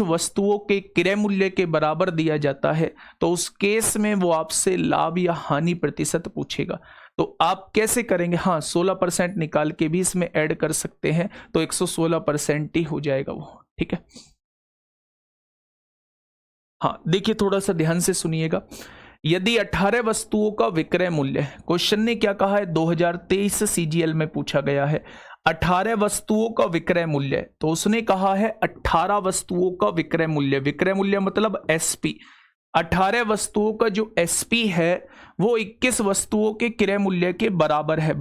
वस्तुओं के क्रय मूल्य के बराबर दिया जाता है तो उस केस में वो आपसे लाभ या हानि प्रतिशत पूछेगा। तो आप कैसे करेंगे? हाँ, 16% निकाल के भी इसमें ऐड कर सकते हैं तो 116% ही हो जाएगा वो। ठीक है, हाँ देखिए थोड़ा सा ध्यान से सुनिएगा। यदि 18 वस्तुओं का विक्रय मूल्य, क्वेश्चन ने क्या कहा है, 2023 सीजीएल में पूछा गया है 18 वस्तुओं का विक्रय मूल्य, तो उसने कहा है 18 वस्तुओं का विक्रय मूल्य, विक्रय मूल्य मतलब एसपी, 18 वस्तुओं का जो एसपी है वो 21 वस्तुओं के क्रय मूल्य के बराबर है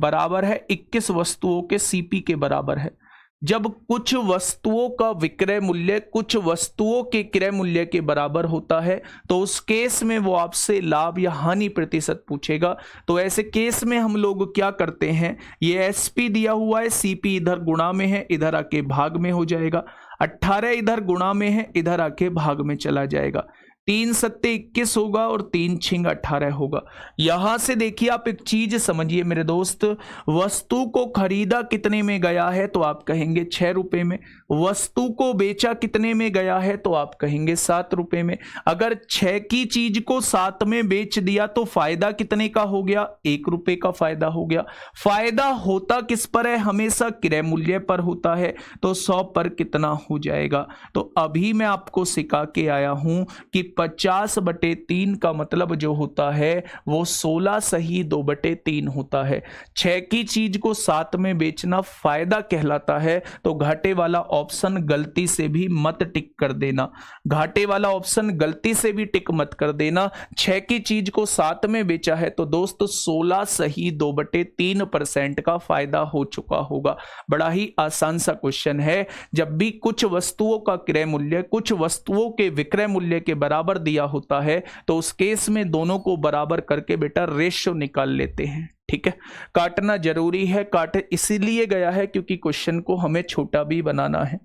21 वस्तुओं के सीपी के बराबर है। जब कुछ वस्तुओं का विक्रय मूल्य कुछ वस्तुओं के क्रय मूल्य के बराबर होता है तो उस केस में वो आपसे लाभ या हानि प्रतिशत पूछेगा। तो ऐसे केस में हम लोग क्या करते हैं, ये एसपी दिया हुआ है, सीपी इधर गुणा में है, इधर आके भाग में हो जाएगा, 18 इधर गुणा में है, इधर आके भाग में चला जाएगा, 3 सत्ते 21 होगा और 3 छिंग 18 होगा। यहां से देखिए आप एक चीज समझिए मेरे दोस्त, वस्तु को खरीदा कितने में गया है तो आप कहेंगे 6 रुपए में, वस्तु को बेचा कितने में गया है तो आप कहेंगे 7 रुपए में। अगर 6 की चीज को 7 में बेच दिया तो फायदा कितने का हो गया, 1 रुपए का फायदा हो गया। फायदा होता किस पर है, हमेशा क्रय मूल्य पर होता है, तो 100 पर कितना हो जाएगा। तो अभी मैं आपको सिखा के आया हूं कि 50/3 का मतलब जो होता है वो 16 सही 2/3 होता है। 6 की चीज को 7 में बेचना फायदा कहलाता है, तो घाटे वाला ऑप्शन गलती से भी मत टिक कर देना, घाटे वाला ऑप्शन गलती से भी टिक मत कर देना। 6 की चीज को 7 में बेचा है तो दोस्त 16 सही 2/3% का फायदा हो चुका होगा। बड़ा ही आसान सा क्वेश्चन है। जब भी कुछ वस्तुओं का क्रय मूल्य कुछ वस्तुओं के विक्रय मूल्य के बराबर दिया होता है तो उस केस में दोनों को बराबर करके बेटा रेशियो निकाल लेते हैं। ठीक है, काटना जरूरी है, काट इसीलिए गया है क्योंकि क्वेश्चन को हमें छोटा भी बनाना है।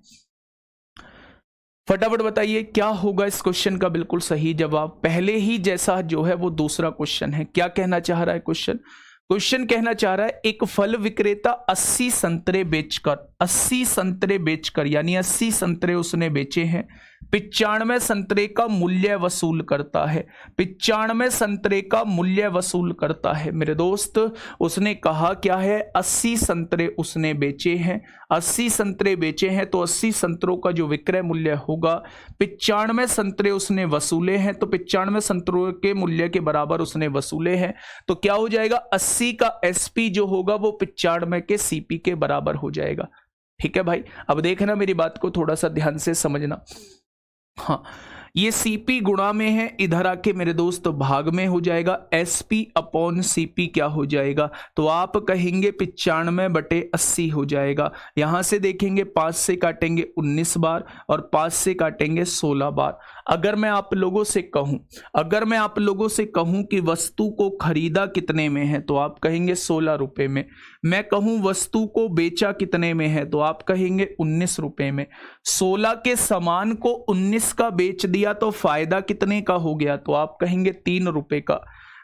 फटाफट बताइए क्या होगा इस क्वेश्चन का बिल्कुल सही जवाब। पहले ही जैसा जो है वो दूसरा क्वेश्चन है। क्या कहना चाह रहा है क्वेश्चन कहना चाह रहा है एक फल विक्रेता 80 संतरे बेचकर यानी 80 संतरे उसने बेचे हैं, 95 संतरे का मूल्य वसूल करता है, 95 संतरे का मूल्य वसूल करता है। मेरे दोस्त उसने कहा क्या है, 80 संतरे उसने बेचे हैं, 80 संतरे बेचे हैं तो 80 संतरों का जो विक्रय मूल्य होगा, 95 संतरे उसने वसूले हैं तो 95 संतरों के मूल्य के बराबर उसने वसूले हैं, तो क्या हो जाएगा 80 का एसपी जो होगा वो 95 के सीपी के बराबर हो जाएगा। ठीक है भाई, अब देखना मेरी बात को थोड़ा सा ध्यान से समझना। हाँ, ये सीपी गुणा में है, इधर आके मेरे दोस्त भाग में हो जाएगा, एसपी अपॉन सीपी क्या हो जाएगा, तो आप कहेंगे 95/80 हो जाएगा। यहां से देखेंगे 5 से काटेंगे 19 बार और 5 से काटेंगे 16 बार। अगर मैं आप लोगों से कहूं कि वस्तु को खरीदा कितने में है तो आप कहेंगे 16 रुपए में, मैं कहूं वस्तु को बेचा कितने में है तो आप कहेंगे 19 रुपए में, 16 के सामान को 19 का बेच दिया तो फायदा कितने का हो गया तो आप कहेंगे 3 रुपए का।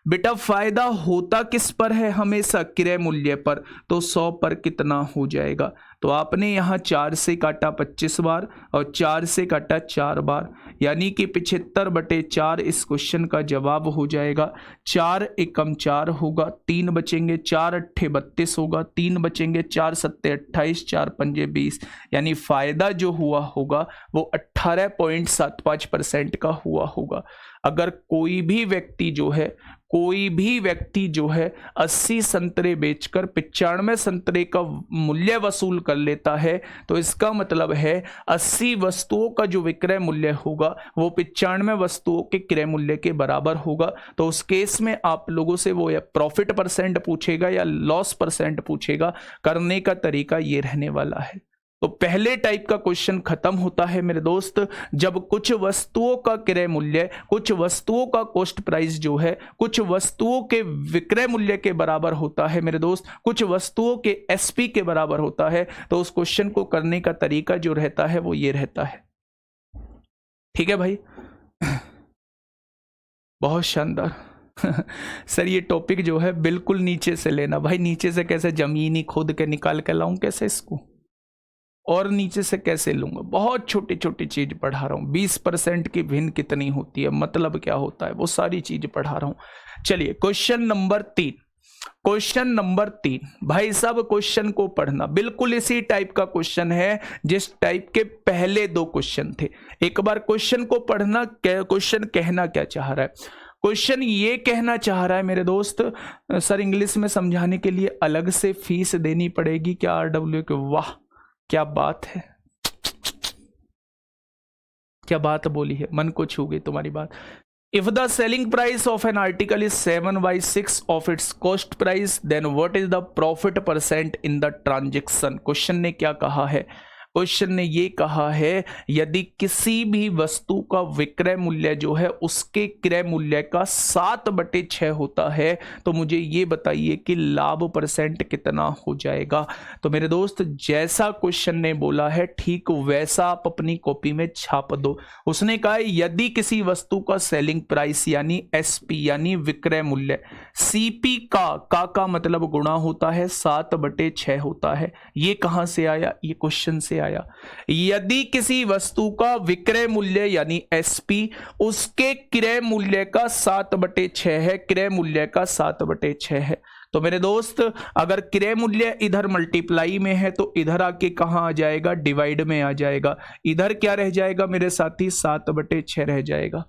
बेटा फायदा होता किस पर है, हमेशा क्रय मूल्य पर, तो 100 पर कितना हो जाएगा, तो आपने यहाँ 4 से काटा 25 बार और 4 से काटा 4 बार, यानी कि 75/4 इस क्वेश्चन का जवाब हो जाएगा। 4 एकम 4 होगा, 3 बचेंगे, 4 अट्ठे 32 होगा, 3 बचेंगे, 4 सत्ते 28, 4 पंजे 20, यानी फायदा जो हुआ होगा वो 18.75% का हुआ होगा। अगर कोई भी व्यक्ति जो है 80 संतरे बेचकर 95 संतरे का मूल्य वसूल कर लेता है तो इसका मतलब है 80 वस्तुओं का जो विक्रय मूल्य होगा वो 95 वस्तुओं के क्रय मूल्य के बराबर होगा। तो उस केस में आप लोगों से वो या प्रॉफिट परसेंट पूछेगा या लॉस परसेंट पूछेगा। करने का तरीका ये रहने वाला है। तो पहले टाइप का क्वेश्चन खत्म होता है मेरे दोस्त जब कुछ वस्तुओं का क्रय मूल्य कुछ वस्तुओं का कॉस्ट प्राइस जो है कुछ वस्तुओं के विक्रय मूल्य के बराबर होता है मेरे दोस्त, कुछ वस्तुओं के एसपी के बराबर होता है। तो उस क्वेश्चन को करने का तरीका जो रहता है वो ये रहता है। ठीक है भाई, बहुत शानदार। सर ये टॉपिक जो है बिल्कुल नीचे से लेना भाई, नीचे से कैसे जमीन ही खोद के निकाल के लाऊं कैसे इसको। और नीचे से कैसे लूंगा, बहुत छोटी छोटी चीज पढ़ा रहा हूं। 20% की भिन्न कितनी होती है, मतलब क्या होता है, वो सारी चीज पढ़ा रहा हूं। चलिए क्वेश्चन नंबर 3, क्वेश्चन नंबर 3 भाई साहब, क्वेश्चन को पढ़ना बिल्कुल इसी टाइप का क्वेश्चन है जिस टाइप के पहले 2 क्वेश्चन थे। एक बार क्वेश्चन को पढ़ना, क्वेश्चन कहना क्या चाह रहा है। क्वेश्चन ये कहना चाह रहा है मेरे दोस्त, सर इंग्लिश में समझाने के लिए अलग से फीस देनी पड़ेगी क्या RW के? वाह क्या बात है, क्या बात बोली है, मन को छू गई तुम्हारी बात। If the selling price of an article is 7/6 of its cost price, then what is the profit % in the transaction? Question ने क्या कहा है, क्वेश्चन ने ये कहा है यदि किसी भी वस्तु का विक्रय मूल्य जो है उसके क्रय मूल्य का 7/6 होता है तो मुझे ये बताइए कि लाभ % कितना हो जाएगा। तो मेरे दोस्त जैसा क्वेश्चन ने बोला है ठीक वैसा आप अपनी कॉपी में छाप दो। उसने कहा है यदि किसी वस्तु का सेलिंग प्राइस यानी SP यानी विक्रय मूल्य CP का मतलब गुणा होता है 7/6 होता है। ये कहां से आया, ये क्वेश्चन से आया। यदि किसी वस्तु का विक्रय मूल्य यानी SP उसके क्रय मूल्य का 7/6 है, क्रय मूल्य का 7/6 है, तो मेरे दोस्त अगर क्रय मूल्य इधर मल्टीप्लाई में है तो इधर आके कहां आ जाएगा, डिवाइड में आ जाएगा। इधर क्या रह जाएगा मेरे साथी, 7/6 रह जाएगा।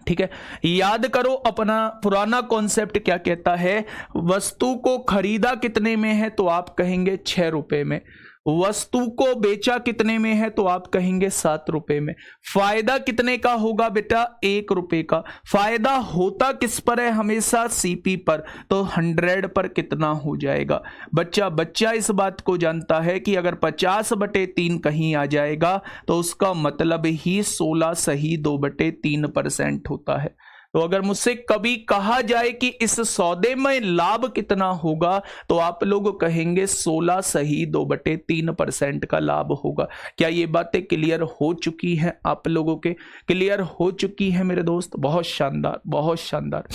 ठीक है, याद करो अपना पुराना कॉन्सेप्ट क्या कहता है, वस्तु को खरीदा कितने में है तो आप कहेंगे 6 रुपए में, वस्तु को बेचा कितने में है तो आप कहेंगे 7 रुपए में। फायदा कितने का होगा बेटा, 1 रुपए का। फायदा होता किस पर है, हमेशा CP पर, तो 100 पर कितना हो जाएगा। बच्चा इस बात को जानता है कि अगर 50/3 कहीं आ जाएगा तो उसका मतलब ही 16 सही 2/3% होता है। तो अगर मुझसे कभी कहा जाए कि इस सौदे में लाभ कितना होगा तो आप लोग कहेंगे 16 सही 2/3% का लाभ होगा। क्या ये बातें क्लियर हो चुकी हैं आप लोगों के, क्लियर हो चुकी है मेरे दोस्त? बहुत शानदार, बहुत शानदार।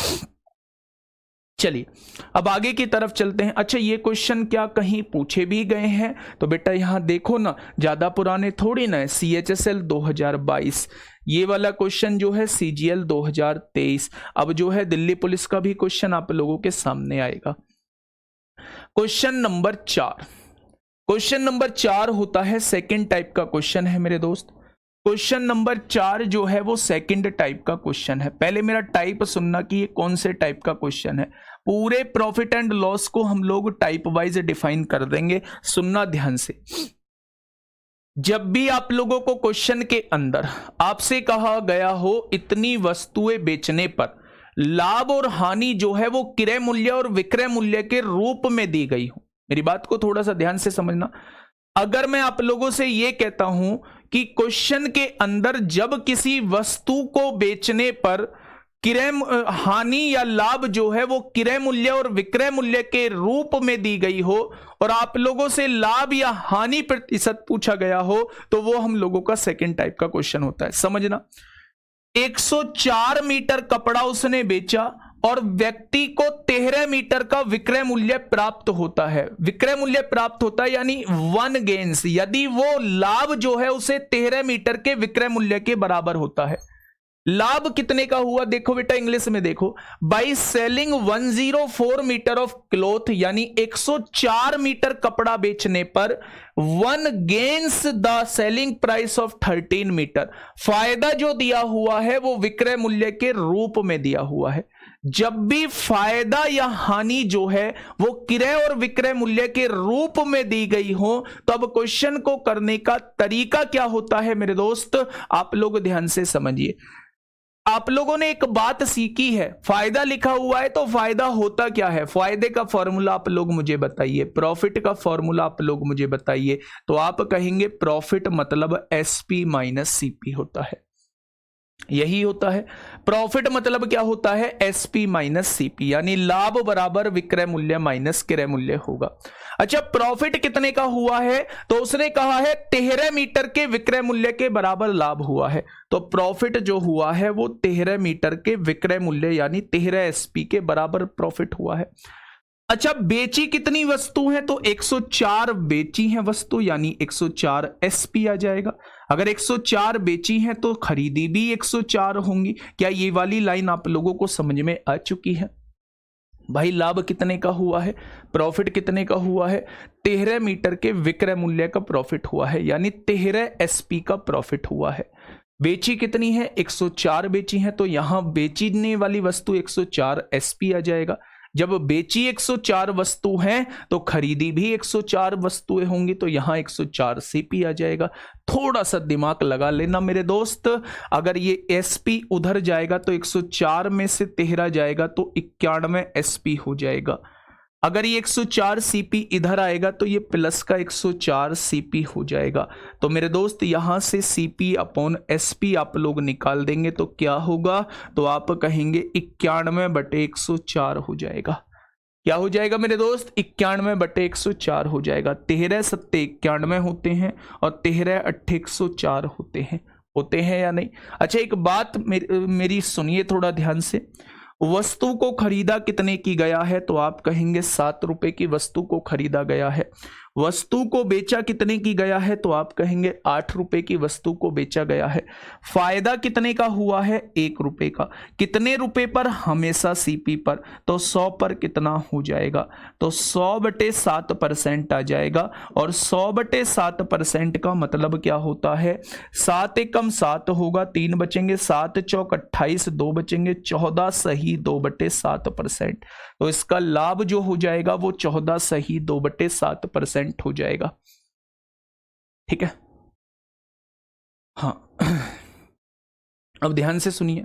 चलिए अब आगे की तरफ चलते हैं। अच्छा ये क्वेश्चन क्या कहीं पूछे भी गए हैं तो बेटा यहां देखो ना, ज्यादा पुराने थोड़ी ना है। CHSL 2022, ये वाला क्वेश्चन जो है CGL 2023। अब जो है दिल्ली पुलिस का भी क्वेश्चन आप लोगों के सामने आएगा। क्वेश्चन नंबर 4, क्वेश्चन नंबर 4 होता है सेकंड टाइप का क्वेश्चन है मेरे दोस्त। क्वेश्चन नंबर 4 जो है वो सेकंड टाइप का क्वेश्चन है। पहले मेरा टाइप सुनना कि ये कौन से टाइप का क्वेश्चन है। पूरे प्रॉफिट एंड लॉस को हम लोग टाइप वाइज डिफाइन कर देंगे, सुनना ध्यान से। जब भी आप लोगों को क्वेश्चन के अंदर आपसे कहा गया हो इतनी वस्तुएं बेचने पर लाभ और हानि जो है वो क्रय मूल्य और विक्रय मूल्य के रूप में दी गई हो, मेरी बात को थोड़ा सा ध्यान से समझना। अगर मैं आप लोगों से यह कहता हूं कि क्वेश्चन के अंदर जब किसी वस्तु को बेचने पर क्रय हानि या लाभ जो है वो क्रय मूल्य और विक्रय मूल्य के रूप में दी गई हो और आप लोगों से लाभ या हानि प्रतिशत पूछा गया हो तो वो हम लोगों का सेकंड टाइप का क्वेश्चन होता है। समझना, 104 मीटर कपड़ा उसने बेचा और व्यक्ति को 13 मीटर का विक्रय मूल्य प्राप्त होता है। विक्रय मूल्य प्राप्त होता है यानी 1 गेन्स, यदि वो लाभ जो है उसे 13 मीटर के विक्रय मूल्य के बराबर होता है। लाभ कितने का हुआ देखो बेटा, इंग्लिश में देखो, by selling 104 metre of cloth, यानी 104 मीटर कपड़ा बेचने पर 1 gains the selling price of 13 metre. फायदा जो दिया हुआ है वो विक्रय मूल्य के रूप में दिया हुआ है। जब भी फायदा या हानि जो है वो क्रय और विक्रय मूल्य के रूप में दी गई हो तो अब क्वेश्चन को करने का तरीका क्या होता है मेरे दोस्त, आप लोग ध्यान से समझिए। आप लोगों ने एक बात सीखी है, फायदा लिखा हुआ है तो फायदा होता क्या है, फायदे का फॉर्मूला आप लोग मुझे बताइए, प्रॉफिट का फॉर्मूला आप लोग मुझे बताइए। तो आप कहेंगे प्रॉफिट मतलब SP माइनस CP होता है, यही होता है। प्रॉफिट मतलब क्या होता है, SP माइनस CP, यानी लाभ बराबर विक्रय मूल्य माइनस क्रय मूल्य होगा। अच्छा प्रॉफिट कितने का हुआ है तो उसने कहा है 13 मीटर के विक्रय मूल्य के बराबर लाभ हुआ है, तो प्रॉफिट जो हुआ है वो 13 मीटर के विक्रय मूल्य यानी 13 SP के बराबर प्रॉफिट हुआ है। अच्छा, बेची कितनी वस्तु है? तो 104 बेची है वस्तु, यानी 104 एसपी आ जाएगा। अगर 104 बेची है तो खरीदी भी 104 होंगी। क्या ये वाली लाइन आप लोगों को समझ में आ चुकी है? भाई लाभ कितने का हुआ है, प्रॉफिट कितने का हुआ है? 13 मीटर के विक्रय मूल्य का प्रॉफिट हुआ है, यानी 13 एसपी का प्रॉफिट हुआ है। बेची कितनी है? 104 बेची है, तो यहां बेचने वाली वस्तु 104 एसपी आ जाएगा। जब बेची 104 वस्तु हैं तो खरीदी भी 104 वस्तुएं होंगी, तो यहां 104 सीपी आ जाएगा। थोड़ा सा दिमाग लगा लेना मेरे दोस्त, अगर ये एसपी उधर जाएगा तो 104 में से 13 जाएगा तो 91 एसपी हो जाएगा। अगर ये 104 सीपी इधर आएगा तो ये प्लस का 104 सीपी हो जाएगा। तो मेरे दोस्त यहां से सीपी अपॉन एसपी आप लोग निकाल देंगे तो क्या होगा? तो आप कहेंगे 91/104 हो जाएगा। क्या हो जाएगा मेरे दोस्त? 91/104 हो जाएगा। 13 सत्ते 91 होते हैं और 13 अट्ठे 104 होते हैं या नहीं? अच्छा, एक बात मेरी सुनिए थोड़ा ध्यान से। वस्तु को खरीदा कितने की गया है? तो आप कहेंगे 7 रुपए की वस्तु को खरीदा गया है। वस्तु को बेचा कितने की गया है? तो आप कहेंगे 8 रुपए की वस्तु को बेचा गया है। फायदा कितने का हुआ है? 1 रुपए का। कितने रुपए पर? हमेशा सीपी पर। तो 100 पर कितना हो जाएगा? तो 100/7% आ जाएगा। और 100/7% का मतलब क्या होता है? 7 एकम 7 होगा, 3 बचेंगे, 7 चौक 28, 2 बचेंगे, 14 सही 2/7%। तो इसका लाभ जो हो जाएगा वो 14 सही 2/7% हो जाएगा। ठीक है, हाँ। अब ध्यान से सुनिए।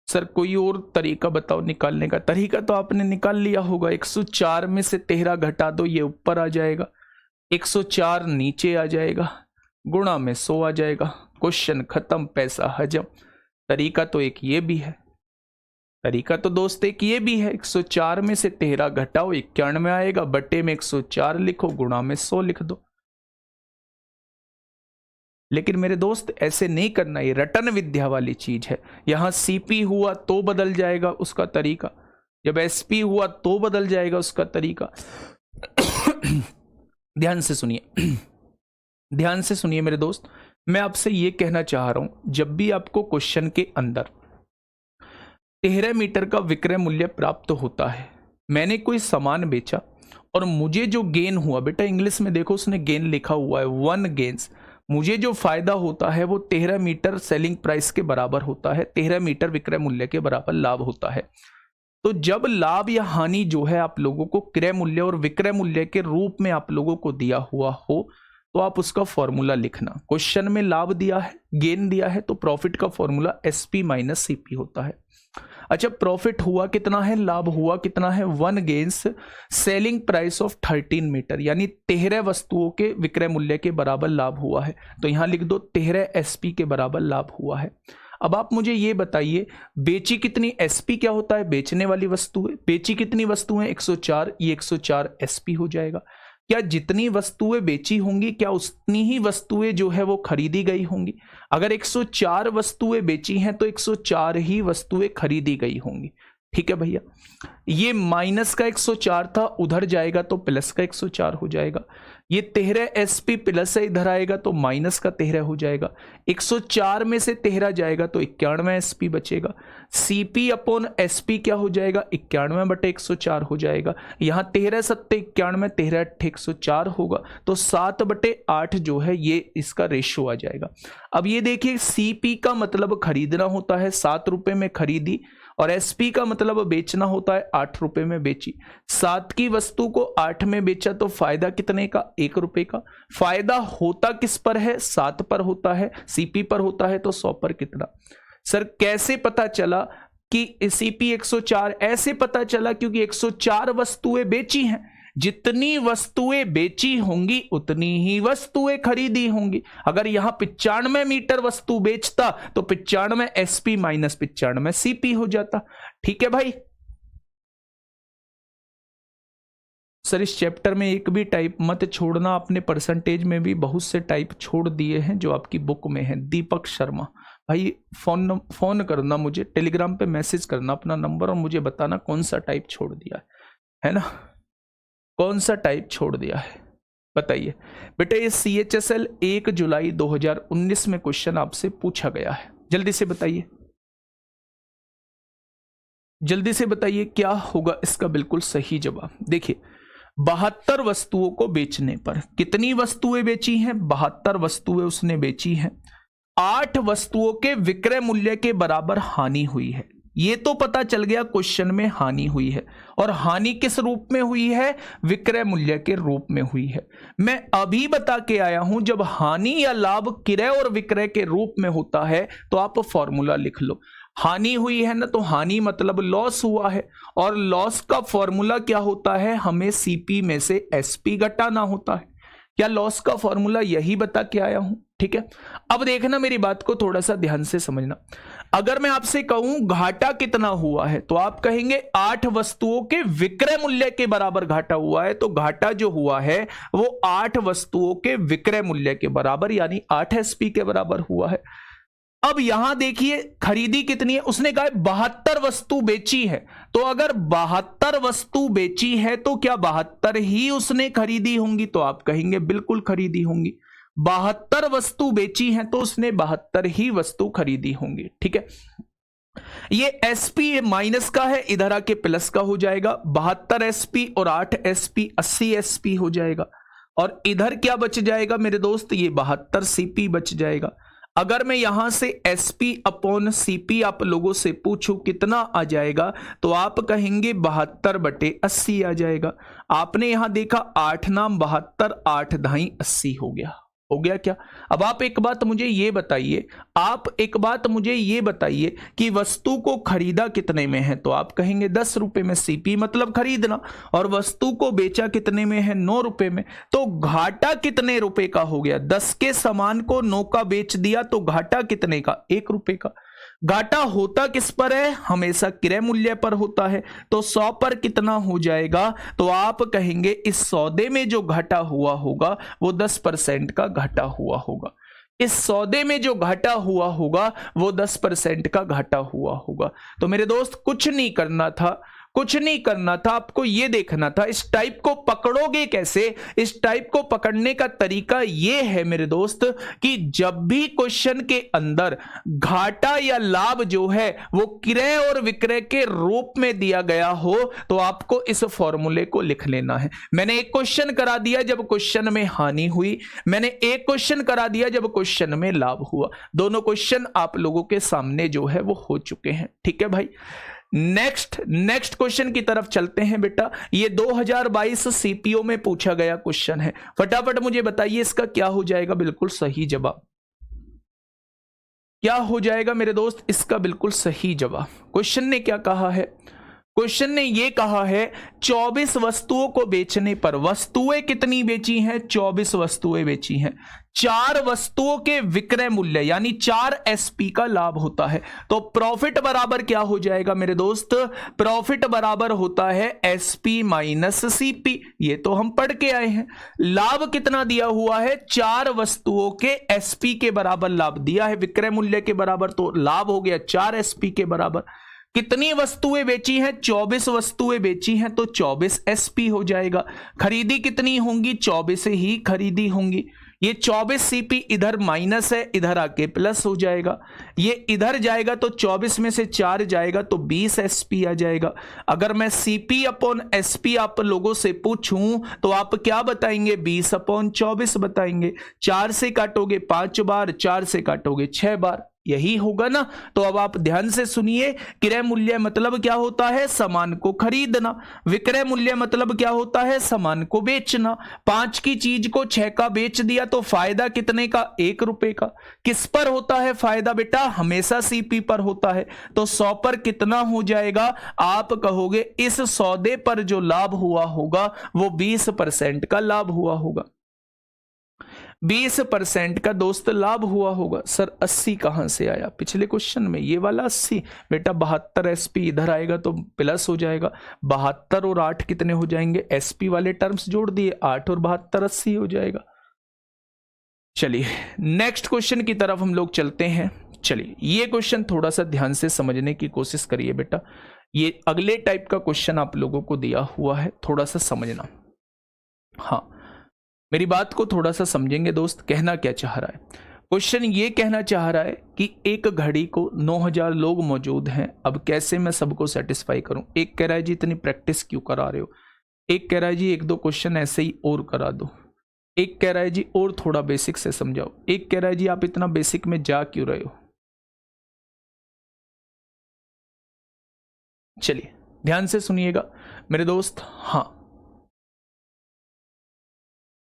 सर कोई और तरीका बताओ निकालने का। तरीका तो आपने निकाल लिया होगा। 104 में से 13 घटा दो, ये ऊपर आ जाएगा। 104 नीचे आ जाएगा, गुणा में 100 आ जाएगा। क्वेश्चन खत्म, पैसा हजम। तरीका तो एक ये भी है, तरीका तो दोस्त एक ये भी है। 104 में से 13 घटाओ, 91 आएगा, बट्टे में 104 लिखो, गुणा में 100 लिख दो। लेकिन मेरे दोस्त ऐसे नहीं करना, ये रटन विद्या वाली चीज है। यहां सीपी हुआ तो बदल जाएगा उसका तरीका, जब एसपी हुआ तो बदल जाएगा उसका तरीका। ध्यान से सुनिए, ध्यान से सुनिए मेरे दोस्त। मैं आपसे ये कहना चाह रहा हूं, जब भी आपको क्वेश्चन के अंदर 13 मीटर का विक्रय मूल्य प्राप्त होता है, मैंने कोई सामान बेचा और मुझे जो गेन हुआ, बेटा इंग्लिश में देखो उसने गेन लिखा हुआ है, 1 गेन्स। मुझे जो फायदा होता है वो 13 मीटर सेलिंग प्राइस के बराबर होता है, 13 मीटर विक्रय मूल्य के बराबर लाभ होता है। तो जब लाभ या हानि जो है आप लोगों को क्रय मूल्य और विक्रय मूल्य के रूप में आप लोगों को दिया हुआ हो, तो आप उसका फॉर्मूला लिखना। क्वेश्चन में लाभ दिया है, गेन दिया है, तो प्रॉफिट का फॉर्मूला एसपी माइनस सीपी होता है। अच्छा, प्रॉफिट हुआ कितना है, लाभ हुआ कितना है? 1 gains selling price of 13 metre, यानी 13 वस्तुओं के विक्रय मूल्य के बराबर लाभ हुआ है। तो यहां लिख दो 13 एसपी के बराबर लाभ हुआ है। अब आप मुझे ये बताइए, बेची कितनी? एसपी क्या होता है? बेचने वाली वस्तु है। बेची कितनी वस्तुएं? 104, ये 104 एसपी हो जाएगा। क्या जितनी वस्तुएं बेची होंगी, क्या उतनी ही वस्तुएं जो है वो खरीदी गई होंगी? अगर 104 वस्तुएं बेची हैं तो 104 ही वस्तुएं खरीदी गई होंगी। ठीक है भैया, ये माइनस का 104 था, उधर जाएगा तो प्लस का 104 हो जाएगा। ये 13 एसपी प्लस है, इधर आएगा तो माइनस का 13 हो जाएगा। 104 में से 13 जाएगा तो 91 एसपी बचेगा। सीपी अपॉन एसपी क्या हो जाएगा? 91/104 हो जाएगा। यहां 13 सत्ते 91, 13 अट्ठे 104 होगा, तो 7/8 जो है ये इसका रेशियो आ जाएगा। अब ये देखिए, सीपी का मतलब खरीदना होता है, 7 रुपए में खरीदी, और एसपी का मतलब बेचना होता है, 8 रुपए में बेची। 7 की वस्तु को 8 में बेचा तो फायदा कितने का? 1 रुपए का। फायदा होता किस पर है? 7 पर होता है, सीपी पर होता है, तो 100 पर कितना? सर कैसे पता चला कि सीपी 104? ऐसे पता चला क्योंकि 104 वस्तुएं बेची हैं। जितनी वस्तुएं बेची होंगी उतनी ही वस्तुएं खरीदी होंगी। अगर यहां 95 मीटर वस्तु बेचता तो 95 एसपी माइनस 95 सीपी हो जाता। ठीक है भाई। सर इस चैप्टर में एक भी टाइप मत छोड़ना, आपने परसेंटेज में भी बहुत से टाइप छोड़ दिए हैं जो आपकी बुक में है। दीपक शर्मा भाई, फोन करना मुझे, टेलीग्राम पे मैसेज करना अपना नंबर और मुझे बताना कौन सा टाइप छोड़ दिया है ना। कौन सा टाइप छोड़ दिया है बताइए बेटा। ये CHSL 1 जुलाई 2019 में क्वेश्चन आपसे पूछा गया है, जल्दी से बताइए, जल्दी से बताइए क्या होगा इसका बिल्कुल सही जवाब। देखिए 72 वस्तुओं को बेचने पर कितनी वस्तुएं बेची हैं, 72 वस्तुएं उसने बेची हैं, 8 वस्तुओं के विक्रय मूल्य के बराबर हानि हुई है। ये तो पता चल गया क्वेश्चन में हानि हुई है, और हानि किस रूप में हुई है, विक्रय मूल्य के रूप में हुई है। मैं अभी बता के आया हूं जब हानि या लाभ क्रय और विक्रय के रूप में होता है तो आप फॉर्मूला लिख लो। हानि हुई है ना, तो हानि मतलब लॉस हुआ है, और लॉस का फॉर्मूला क्या होता है, हमें सीपी में से एसपी घटाना होता है। क्या लॉस का फॉर्मूला यही बता के आया हूं, ठीक है। अब देखना मेरी बात को थोड़ा सा ध्यान से समझना। अगर मैं आपसे कहूं घाटा कितना हुआ है, तो आप कहेंगे 8 वस्तुओं के विक्रय मूल्य के बराबर घाटा हुआ है। तो घाटा जो हुआ है वो 8 वस्तुओं के विक्रय मूल्य के बराबर यानी 8 एसपी के बराबर हुआ है। अब यहां देखिए खरीदी कितनी है, उसने कहा 72 वस्तु बेची है। तो अगर 72 वस्तु बेची है तो क्या 72 ही उसने खरीदी होंगी, तो आप कहेंगे बिल्कुल खरीदी होंगी। 72 वस्तु बेची है तो उसने 72 ही वस्तु खरीदी होंगी, ठीक है। ये एसपी माइनस का है, इधर आके प्लस का हो जाएगा। 72 एसपी और 8 एसपी 80 एसपी हो जाएगा, और इधर क्या बच जाएगा मेरे दोस्त, ये 72 सीपी बच जाएगा। अगर मैं यहां से एसपी अपॉन सीपी आप लोगों से पूछूं कितना आ जाएगा, तो आप कहेंगे 72/80 आ जाएगा। आपने यहां देखा 8 नाम 72, 8 दाई 80 हो गया क्या। अब आप एक बात मुझे ये बताइए, कि वस्तु को खरीदा कितने में है, तो आप कहेंगे 10 रुपए में, सीपी मतलब खरीदना, और वस्तु को बेचा कितने में है, 9 रुपए में। तो घाटा कितने रुपए का हो गया, 10 के सामान को 9 का बेच दिया, तो घाटा कितने का, 1 रुपए का। घाटा होता किस पर है, हमेशा क्रय मूल्य पर होता है। तो 100 पर कितना हो जाएगा, तो आप कहेंगे इस सौदे में जो घाटा हुआ होगा वो 10% का घाटा हुआ होगा। इस सौदे में जो घाटा हुआ होगा वो 10% का घाटा हुआ होगा। तो मेरे दोस्त कुछ नहीं करना था, आपको ये देखना था इस टाइप को पकड़ोगे कैसे। इस टाइप को पकड़ने का तरीका ये है मेरे दोस्त कि जब भी क्वेश्चन के अंदर घाटा या लाभ जो है वो क्रय और विक्रय के रूप में दिया गया हो, तो आपको इस फॉर्मूले को लिख लेना है। मैंने एक क्वेश्चन करा दिया जब क्वेश्चन में हानि हुई, मैंने एक क्वेश्चन करा दिया जब क्वेश्चन में लाभ हुआ। दोनों क्वेश्चन आप लोगों के सामने जो है वो हो चुके हैं, ठीक है भाई। नेक्स्ट क्वेश्चन की तरफ चलते हैं बेटा। ये 2022 सीपीओ में पूछा गया क्वेश्चन है, फटाफट मुझे बताइए इसका क्या हो जाएगा बिल्कुल सही जवाब। क्या हो जाएगा मेरे दोस्त इसका बिल्कुल सही जवाब। क्वेश्चन ने क्या कहा है, क्वेश्चन ने ये कहा है 24 वस्तुओं को बेचने पर, वस्तुएं कितनी बेची हैं, 24 वस्तुएं बेची हैं, 4 वस्तुओं के विक्रय मूल्य यानी 4 एसपी का लाभ होता है। तो प्रॉफिट बराबर क्या हो जाएगा मेरे दोस्त, प्रॉफिट बराबर होता है एसपी माइनस सीपी। ये तो हम पढ़ के आए हैं। लाभ कितना दिया हुआ है, 4 वस्तुओं के एसपी के बराबर लाभ दिया है, विक्रय मूल्य के बराबर, तो लाभ हो गया 4 एसपी के बराबर। कितनी वस्तुएं बेची हैं, 24 वस्तुएं बेची हैं, तो 24 एसपी हो जाएगा। खरीदी कितनी होंगी, 24 ही खरीदी होंगी। ये 24 सीपी इधर माइनस है, इधर आके प्लस हो जाएगा। ये इधर जाएगा तो 24 में से 4 जाएगा तो 20 एसपी आ जाएगा। अगर मैं सीपी अपॉन एसपी आप लोगों से पूछूं तो आप क्या बताएंगे, 20/24 बताएंगे। 4 से काटोगे 5 बार, 4 से काटोगे 6 बार, यही होगा ना। तो अब आप ध्यान से सुनिए, क्रय मूल्य मतलब क्या होता है, सामान को खरीदना। विक्रय मूल्य मतलब क्या होता है, सामान को बेचना। 5 की चीज को 6 का बेच दिया तो फायदा कितने का, 1 रुपए का। किस पर होता है फायदा बेटा, हमेशा सीपी पर होता है। तो 100 पर कितना हो जाएगा, आप कहोगे इस सौदे पर जो लाभ हुआ होगा वो 20% का लाभ हुआ होगा, 20% का दोस्त लाभ हुआ होगा। सर 80 कहां से आया, पिछले क्वेश्चन में ये वाला 80 बेटा, 72 एसपी इधर आएगा तो प्लस हो जाएगा। 72 और 8 कितने हो जाएंगे, एसपी वाले टर्म्स जोड़ दिए, 8 और 72 80 हो जाएगा। चलिए नेक्स्ट क्वेश्चन की तरफ हम लोग चलते हैं। चलिए ये क्वेश्चन थोड़ा सा ध्यान से समझने की कोशिश करिए बेटा। ये अगले टाइप का क्वेश्चन आप लोगों को दिया हुआ है, थोड़ा सा समझना। हाँ, मेरी बात को थोड़ा सा समझेंगे दोस्त, कहना क्या चाह रहा है। क्वेश्चन ये कहना चाह रहा है कि एक घड़ी को 9000 लोग मौजूद हैं, अब कैसे मैं सबको सेटिस्फाई करूं। एक कह रहा है जी इतनी प्रैक्टिस क्यों करा रहे हो, एक कह रहा है जी एक दो क्वेश्चन ऐसे ही और करा दो, एक कह रहा है जी और थोड़ा बेसिक से समझाओ, एक कह रहा है जी आप इतना बेसिक में जा क्यों रहे हो। चलिए ध्यान से सुनिएगा मेरे दोस्त। हाँ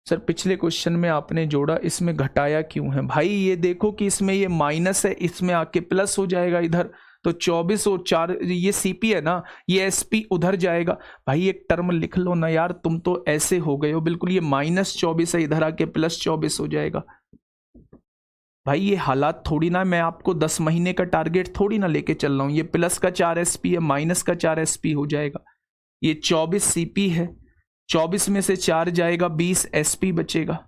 सर, पिछले क्वेश्चन में आपने जोड़ा, इसमें घटाया क्यों है भाई। ये देखो कि इसमें ये माइनस है, इसमें आके प्लस हो जाएगा इधर, तो 24 और 4 ये सीपी है ना, ये एसपी उधर जाएगा। भाई एक टर्म लिख लो ना यार, तुम तो ऐसे हो गए हो बिल्कुल। ये -24 है, इधर आके +24 हो जाएगा। भाई ये हालात थोड़ी ना, मैं आपको 10 महीने का टारगेट थोड़ी ना लेके चल रहा हूं। ये प्लस का 4 एसपी है, माइनस का 4 एसपी हो जाएगा। ये 24 सीपी है, 24 में से 4 जाएगा, 20 एसपी बचेगा।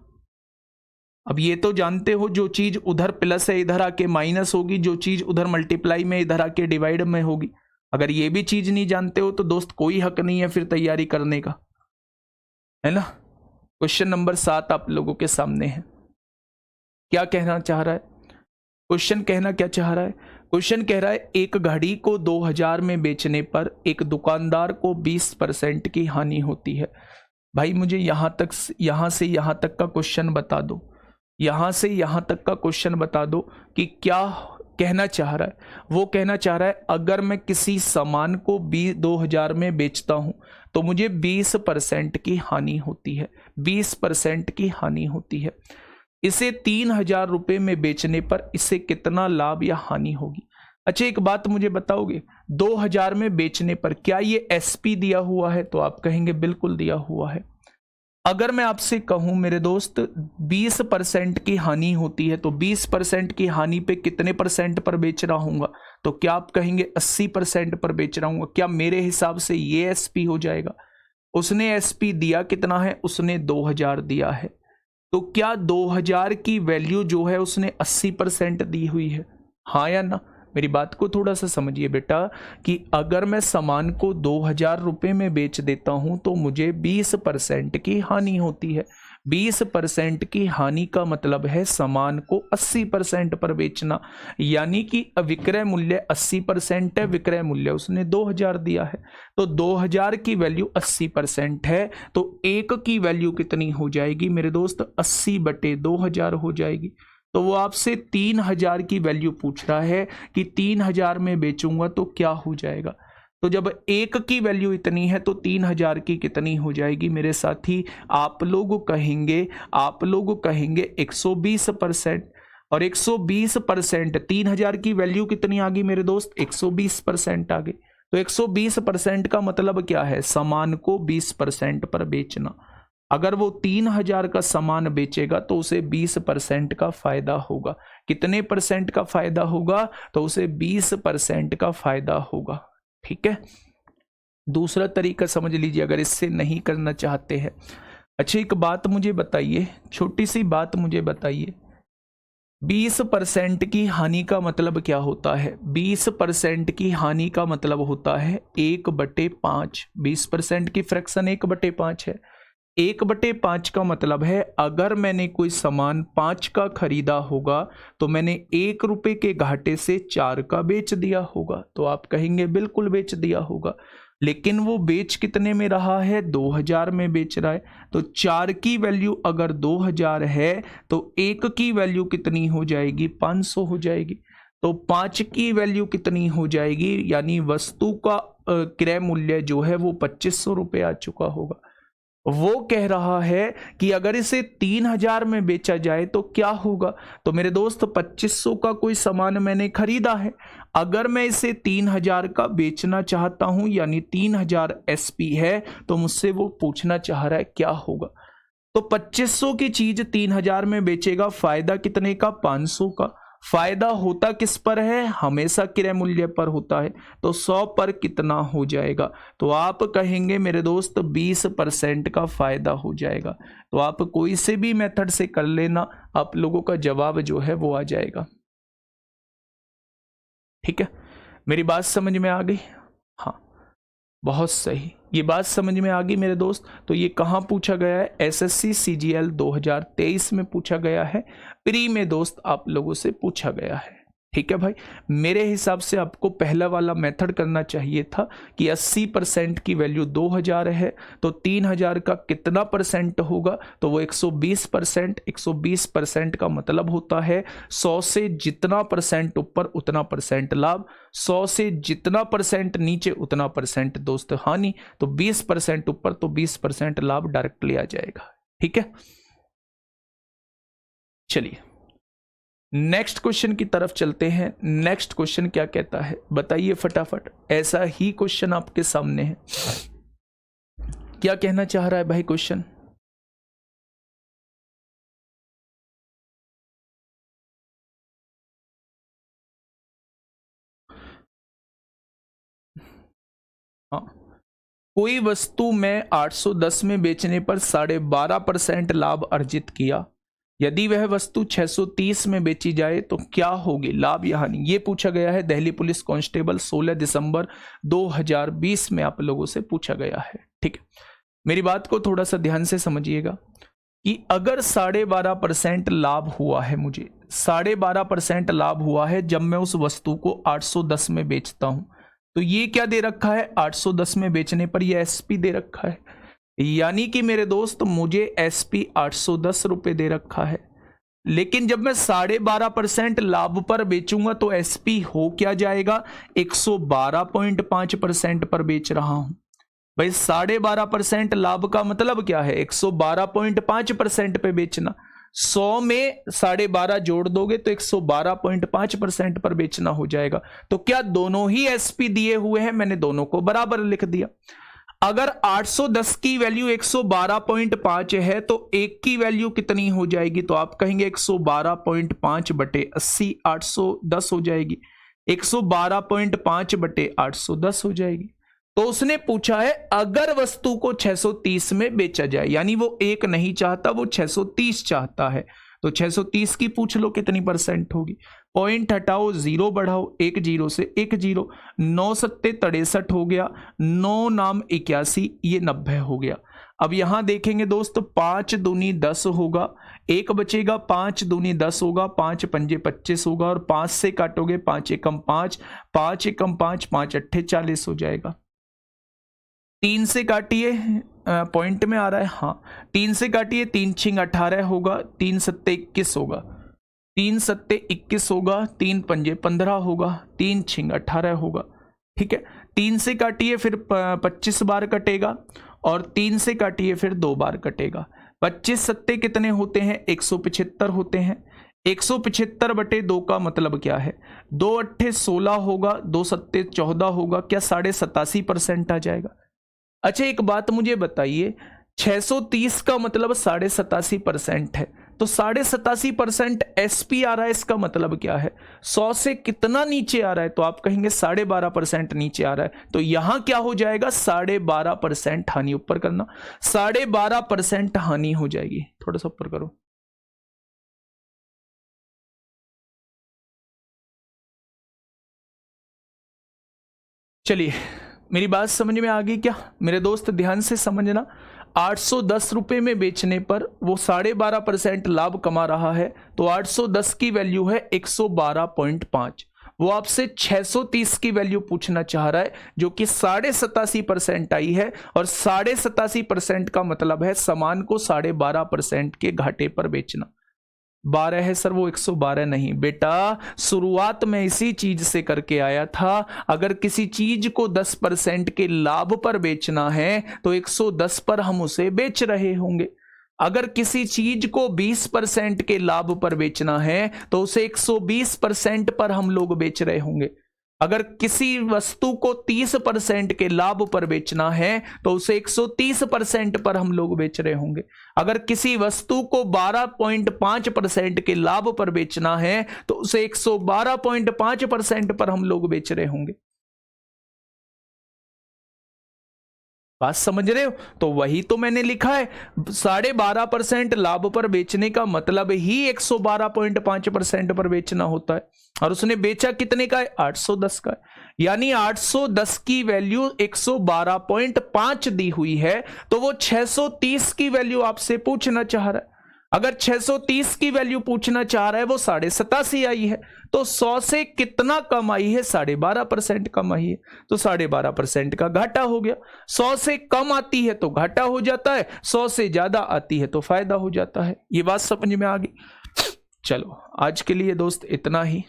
अब ये तो जानते हो जो चीज उधर प्लस है इधर आके माइनस होगी, जो चीज उधर मल्टीप्लाई में इधर आके डिवाइड में होगी। अगर ये भी चीज नहीं जानते हो तो दोस्त कोई हक नहीं है फिर तैयारी करने का, है ना। क्वेश्चन नंबर 7 आप लोगों के सामने है। क्या कहना चाह रहा है क्वेश्चन, कहना क्या चाह रहा है क्वेश्चन, कह रहा है एक घड़ी को 2000 में बेचने पर एक दुकानदार को 20% की हानि होती है। भाई मुझे यहां से यहां तक का क्वेश्चन बता दो, यहां से यहां तक का क्वेश्चन बता दो कि क्या कहना चाह रहा है। वो कहना चाह रहा है अगर मैं किसी सामान को 2000 में बेचता हूं तो मुझे 20% की हानि होती है, 20% की हानि होती है। इसे 3000 रुपए में बेचने पर इसे कितना लाभ या हानि होगी। अच्छा एक बात मुझे बताओगे, 2000 में बेचने पर क्या ये एसपी दिया हुआ है, तो आप कहेंगे बिल्कुल दिया हुआ है। अगर मैं आपसे कहूं मेरे दोस्त 20% की हानि होती है, तो 20% की हानि पे कितने परसेंट पर बेच रहा हूंगा, तो क्या आप कहेंगे 80% पर बेच रहा हूंगा। क्या मेरे हिसाब से ये एसपी हो जाएगा। उसने एसपी दिया कितना है, उसने 2000 दिया है, तो क्या 2000 की वैल्यू जो है उसने 80% दी हुई है, हाँ या ना। मेरी बात को थोड़ा सा समझिए बेटा कि अगर मैं सामान को 2000 रुपए में बेच देता हूं तो मुझे 20% की हानि होती है। 20% की हानि का मतलब है सामान को 80% पर बेचना, यानी कि विक्रय मूल्य 80% है, विक्रय मूल्य उसने 2000 दिया है, तो 2000 की वैल्यू 80% है, तो एक की वैल्यू कितनी हो जाएगी मेरे दोस्त, 80/2000 हो जाएगी। तो वो आपसे 3000 की वैल्यू पूछ रहा है कि 3000 में बेचूंगा तो क्या हो जाएगा। तो जब एक की वैल्यू इतनी है तो 3000 की कितनी हो जाएगी मेरे साथी, आप लोग कहेंगे 120%। और 120% 3000 की वैल्यू कितनी आ गई मेरे दोस्त, 120% आ गई। तो 120% का मतलब क्या है, सामान को 20% पर बेचना। अगर वो 3000 का सामान बेचेगा तो उसे 20% का फायदा होगा। कितने परसेंट का फायदा होगा, तो उसे 20% का फायदा होगा। ठीक है, दूसरा तरीका समझ लीजिए अगर इससे नहीं करना चाहते हैं। अच्छा एक बात मुझे बताइए, छोटी सी बात मुझे बताइए, 20% की हानि का मतलब क्या होता है। 20% की हानि का मतलब होता है 1/5। 20% की फ्रैक्शन 1/5 है। 1/5 का मतलब है अगर मैंने कोई सामान 5 का खरीदा होगा तो मैंने 1 रुपए के घाटे से 4 का बेच दिया होगा, तो आप कहेंगे बिल्कुल बेच दिया होगा। लेकिन वो बेच कितने में रहा है, 2000 में बेच रहा है। तो 4 की वैल्यू अगर 2000 है तो 1 की वैल्यू कितनी हो जाएगी, 500 हो जाएगी। तो 5 की वैल्यू कितनी हो जाएगी, यानी वस्तु का क्रय मूल्य जो है वो 2500 रुपये आ चुका होगा। वो कह रहा है कि अगर इसे 3000 में बेचा जाए तो क्या होगा। तो मेरे दोस्त 2500 का कोई सामान मैंने खरीदा है, अगर मैं इसे 3000 का बेचना चाहता हूं, यानी 3000 एसपी है, तो मुझसे वो पूछना चाह रहा है क्या होगा। तो 2500 की चीज 3000 में बेचेगा, फायदा कितने का, 500 का। फायदा होता किस पर है, हमेशा क्रय मूल्य पर होता है, तो 100 पर कितना हो जाएगा, तो आप कहेंगे मेरे दोस्त 20% का फायदा हो जाएगा। तो आप कोई से भी मेथड से कर लेना, आप लोगों का जवाब जो है वो आ जाएगा। ठीक है, मेरी बात समझ में आ गई। हाँ बहुत सही। ये बात समझ में आ गई मेरे दोस्त। तो ये कहाँ पूछा गया है, एसएससी सीजीएल 2023 में पूछा गया है, प्री में दोस्त आप लोगों से पूछा गया है। ठीक है भाई, मेरे हिसाब से आपको पहला वाला मेथड करना चाहिए था कि 80% की वैल्यू 2000 है तो 3000 का कितना परसेंट होगा, तो वो 120%। 120% का मतलब होता है 100 से जितना परसेंट ऊपर उतना परसेंट लाभ, 100 से जितना परसेंट नीचे उतना परसेंट दोस्त हानि। तो 20% ऊपर तो 20% लाभ डायरेक्टली आ जाएगा। ठीक है, चलिए नेक्स्ट क्वेश्चन की तरफ चलते हैं। नेक्स्ट क्वेश्चन क्या कहता है बताइए फटाफट, ऐसा ही क्वेश्चन आपके सामने है। क्या कहना चाह रहा है भाई क्वेश्चन? हाँ, कोई वस्तु में 810 में बेचने पर 12.5% लाभ अर्जित किया, यदि वह वस्तु 630 में बेची जाए तो क्या होगी लाभ या हानि। ये पूछा गया है दिल्ली पुलिस कांस्टेबल 16 दिसंबर 2020 में आप लोगों से पूछा गया है। ठीक है, मेरी बात को थोड़ा सा ध्यान से समझिएगा कि अगर 12.5% लाभ हुआ है, मुझे 12.5% लाभ हुआ है जब मैं उस वस्तु को 810 में बेचता हूं, तो ये क्या दे रखा है, 810 में बेचने पर ये एसपी दे रखा है, यानी कि मेरे दोस्त मुझे एसपी 810 रुपए दे रखा है। लेकिन जब मैं 12.5% लाभ पर बेचूंगा तो एसपी हो क्या जाएगा, 112.5% पर बेच रहा हूं। भाई 12.5% लाभ का मतलब क्या है, 112.5% पे बेचना। 100 में 12.5 जोड़ दोगे तो 112.5% पर बेचना हो जाएगा। तो क्या दोनों ही एसपी दिए हुए हैं, मैंने दोनों को बराबर लिख दिया। अगर 810 की वैल्यू 112.5 है तो एक की वैल्यू कितनी हो जाएगी, तो आप कहेंगे 112.5 बटे 80 810 हो जाएगी, 112.5 बटे 810 हो जाएगी। तो उसने पूछा है अगर वस्तु को 630 में बेचा जाए, यानी वो एक नहीं चाहता, वो 630 चाहता है, तो 630 की पूछ लो कितनी परसेंट होगी। पॉइंट हटाओ, जीरो बढ़ाओ, एक जीरो से एक जीरो, 9 सत्ते 63 हो गया, 9 नाम 81, ये 90 हो गया। अब यहां देखेंगे दोस्त, 5 दूनी 10 होगा, एक बचेगा, 5 दूनी 10 होगा, 5 पंजे 25 होगा, और 5 से काटोगे 5 एकम 5, 5 एकम 5, 5 अट्ठे 40 हो जाएगा। 3 से काटिए, पॉइंट में आ रहा है, हाँ 3 से काटिए, 3 छिंग 18 होगा, 3 सत्ते 21 होगा, 3 सत्ते 21 होगा, 3 पंजे 15 होगा, 3 छिंग 18 होगा। ठीक है, 3 से काटिए फिर 25 बार कटेगा, और 3 से काटिए फिर 2 बार कटेगा। 25 सत्ते कितने होते हैं, 175 होते हैं। 175 बटे 2 का मतलब क्या है, 2 अट्ठे 16 होगा, 2 सत्ते 14 होगा, क्या 87.5% आ जाएगा। अच्छा एक बात मुझे बताइए, 630 का मतलब 87.5% है, तो 87.5% एसपी आ रहा है, इसका मतलब क्या है, 100 से कितना नीचे आ रहा है, तो आप कहेंगे 12.5% नीचे आ रहा है, तो यहां क्या हो जाएगा, 12.5% हानि, ऊपर करना, 12.5% हानि हो जाएगी। थोड़ा सा ऊपर करो। चलिए मेरी बात समझ में आ गई क्या मेरे दोस्त, ध्यान से समझना। 810 रुपए में बेचने पर वो 12.5% लाभ कमा रहा है, तो 810 की वैल्यू है 112.5। वो आपसे 630 की वैल्यू पूछना चाह रहा है, जो कि 87.5% आई है, और 87.5% का मतलब है सामान को 12.5% के घाटे पर बेचना। 12 है सर, वो 112 नहीं बेटा, शुरुआत में इसी चीज से करके आया था। अगर किसी चीज को 10% के लाभ पर बेचना है तो 110 पर हम उसे बेच रहे होंगे। अगर किसी चीज को 20% के लाभ पर बेचना है तो उसे 120% पर हम लोग बेच रहे होंगे। अगर किसी वस्तु को 30% के लाभ पर बेचना है तो उसे 130% पर हम लोग बेच रहे होंगे। अगर किसी वस्तु को 12.5% के लाभ पर बेचना है तो उसे 112.5% पर हम लोग बेच रहे होंगे। बात समझ रहे हो? तो वही तो मैंने लिखा है, 12.5% लाभ पर बेचने का मतलब ही 112.5% पर बेचना होता है, और उसने बेचा कितने का है? 810 का है। यानी 810 की वैल्यू 112.5 दी हुई है, तो वो 630 की वैल्यू आपसे पूछना चाह रहा है। अगर 630 की वैल्यू पूछना चाह रहा है, वो 87.5 आई है, तो 100 से कितना कम आई है? 12.5% कम आई है, तो 12.5% का घाटा हो गया। 100 से कम आती है तो घाटा हो जाता है, 100 से ज्यादा आती है तो फायदा हो जाता है। ये बात समझ में आ गई? चलो आज के लिए दोस्त इतना ही,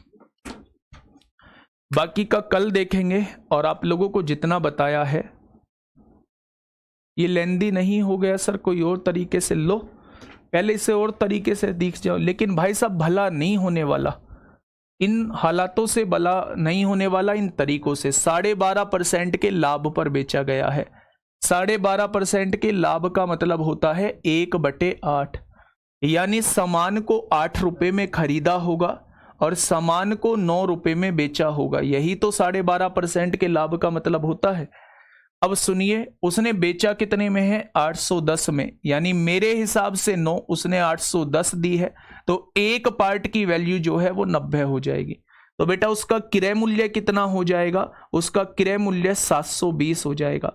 बाकी का कल देखेंगे। और आप लोगों को जितना बताया है, ये लेंदी नहीं हो गया सर, कोई और तरीके से लो, पहले से और तरीके से दिख जाओ। लेकिन भाई साहब भला नहीं होने वाला, इन हालातों से भला नहीं होने वाला, इन तरीकों से। 12.5% के लाभ पर बेचा गया है। 12.5% के लाभ का मतलब होता है 1/8, यानी सामान को 8 रुपए में खरीदा होगा और सामान को 9 रुपए में बेचा होगा। यही तो 12.5% के लाभ का मतलब होता है। अब सुनिए, उसने बेचा कितने में है? 810 में, यानी मेरे हिसाब से 9, उसने 810 दी है, तो एक पार्ट की वैल्यू जो है वो 90 हो जाएगी। तो बेटा उसका क्रय मूल्य कितना हो जाएगा? उसका क्रय मूल्य 720 हो जाएगा।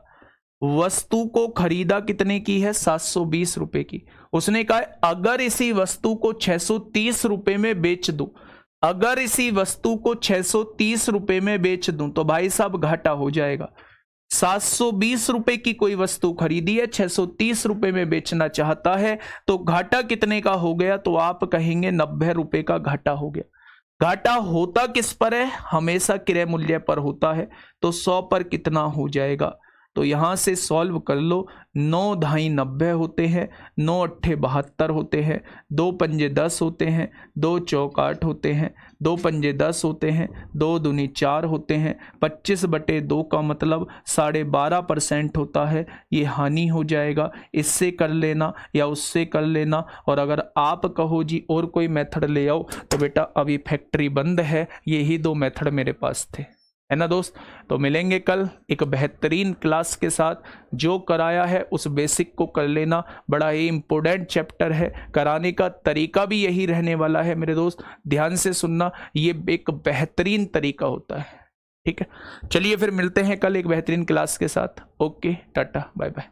वस्तु को खरीदा कितने की है? 720 रुपए की। उसने कहा अगर इसी वस्तु को 630 रुपए में बेच दूं, अगर इसी वस्तु को 630 रुपए में बेच दूं तो भाई साहब घाटा हो जाएगा। 720 रुपए की कोई वस्तु खरीदी है, 630 रुपए में बेचना चाहता है, तो घाटा कितने का हो गया? तो आप कहेंगे 90 रुपए का घाटा हो गया। घाटा होता किस पर है? हमेशा क्रय मूल्य पर होता है। तो 100 पर कितना हो जाएगा? तो यहां से सॉल्व कर लो। 9 धाई 90 होते हैं, 9 अट्ठे 72 होते हैं, 2 पंजे 10 होते हैं, 2 चौक 8 होते हैं, 2 पंजे 10 होते हैं, 2 दूनी 4 होते हैं। 25/2 का मतलब 12.5% होता है। ये हानि हो जाएगा। इससे कर लेना या उससे कर लेना, और अगर आप कहो जी और कोई मेथड ले आओ, तो बेटा अभी फैक्ट्री बंद है। यही 2 मेथड मेरे पास थे, है ना दोस्त। तो मिलेंगे कल एक बेहतरीन क्लास के साथ। जो कराया है उस बेसिक को कर लेना, बड़ा ही इंपॉर्टेंट चैप्टर है। कराने का तरीका भी यही रहने वाला है मेरे दोस्त, ध्यान से सुनना, ये एक बेहतरीन तरीका होता है। ठीक है, चलिए फिर मिलते हैं कल एक बेहतरीन क्लास के साथ। Okay, tata, bye bye.